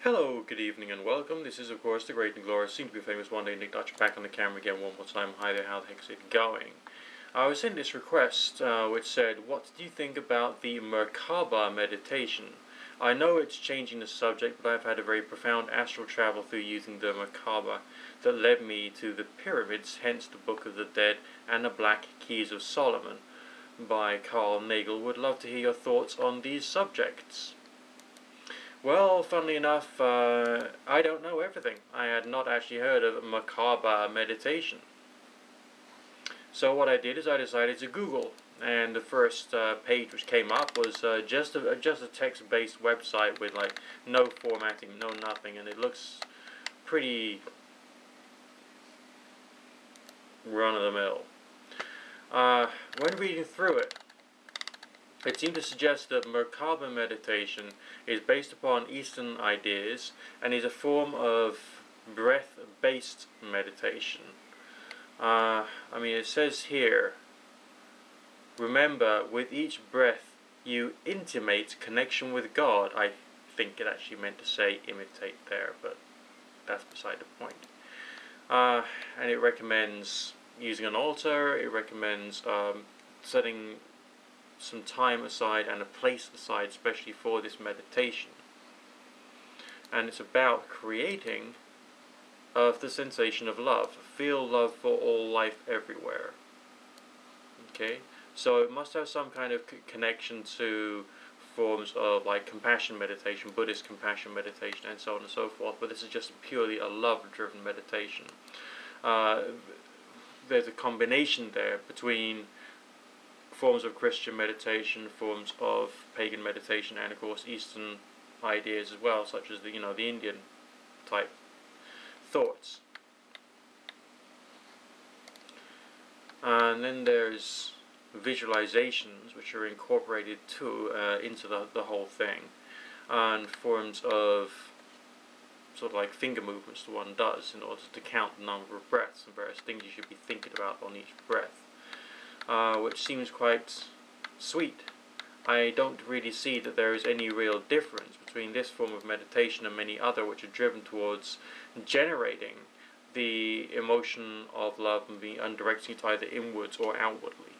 Hello, good evening, and welcome. This is, of course, the great and glorious, soon to be famous one day Nick Dutch, back on the camera again one more time. Hi there, how the heck's it going? I was sent this request, which said, what do you think about the Merkaba meditation? I know it's changing the subject, but I've had a very profound astral travel through using the Merkaba that led me to the pyramids, hence the Book of the Dead and the Black Keys of Solomon by Carl Nagel. Would love to hear your thoughts on these subjects. Well, funnily enough, I don't know everything. I had not actually heard of Merkaba meditation. So what I did is I decided to Google, and the first page which came up was just a text-based website with like no formatting, no nothing, and it looks pretty run-of-the-mill. When reading through it, it seemed to suggest that Merkaba meditation is based upon Eastern ideas and is a form of breath-based meditation. It says here, remember, with each breath you intimate connection with God. I think it actually meant to say imitate there, but that's beside the point. And it recommends using an altar. It recommends setting some time aside and a place aside especially for this meditation, and it's about creating the sensation of love. Feel love for all life everywhere. Okay, so it must have some kind of connection to forms of like compassion meditation, Buddhist compassion meditation, and so on and so forth, but this is just purely a love driven meditation. There's a combination there between forms of Christian meditation, forms of pagan meditation, and of course Eastern ideas as well, such as the Indian type thoughts. And then there's visualizations, which are incorporated into the whole thing, and forms of sort of like finger movements that one does in order to count the number of breaths and various things you should be thinking about on each breath. Which seems quite sweet. I don't really see that there is any real difference between this form of meditation and many other which are driven towards generating the emotion of love and directing it either inwards or outwardly.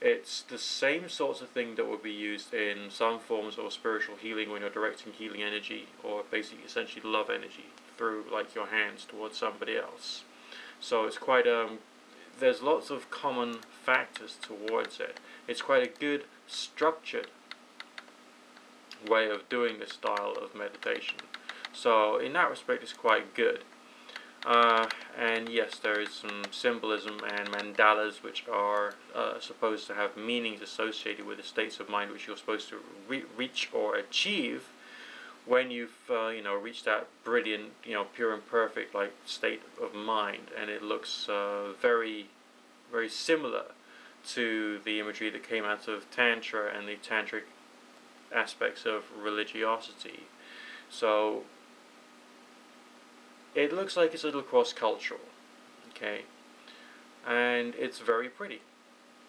It's the same sorts of thing that would be used in some forms of spiritual healing when you're directing healing energy, or basically essentially love energy through like your hands towards somebody else. So it's quite there's lots of common factors towards it. It's quite a good, structured way of doing this style of meditation. So in that respect, it's quite good. And yes, there is some symbolism and mandalas which are supposed to have meanings associated with the states of mind which you're supposed to reach or achieve when you've reached that brilliant, pure and perfect like state of mind. And it looks very, very similar to the imagery that came out of Tantra and the tantric aspects of religiosity. So it looks like it's a little cross-cultural, okay, and it's very pretty.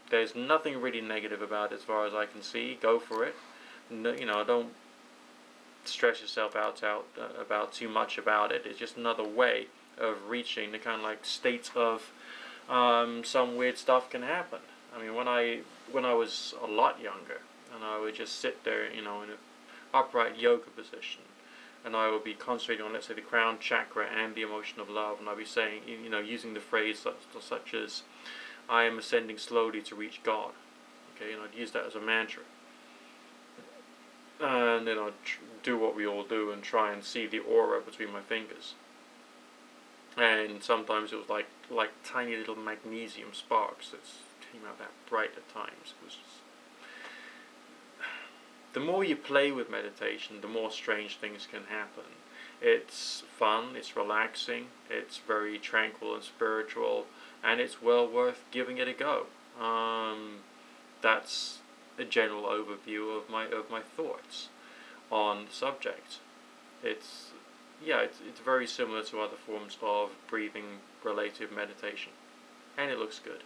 There's nothing really negative about it as far as I can see. Go for it. No, don't stress yourself out about too much about it. It's just another way of reaching the kind of like states of some weird stuff can happen. I mean, when I was a lot younger, and I would just sit there, in an upright yoga position, and I would be concentrating on, let's say, the crown chakra and the emotion of love, and I'd be saying, using the phrase such as, "I am ascending slowly to reach God." Okay, and I'd use that as a mantra. And then I'd do what we all do and try and see the aura between my fingers. And sometimes it was like tiny little magnesium sparks that came out that bright at times. It was just... The more you play with meditation, the more strange things can happen. It's fun, it's relaxing, it's very tranquil and spiritual, and it's well worth giving it a go. That's a general overview of my thoughts on the subject. It's very similar to other forms of breathing related meditation, and it looks good.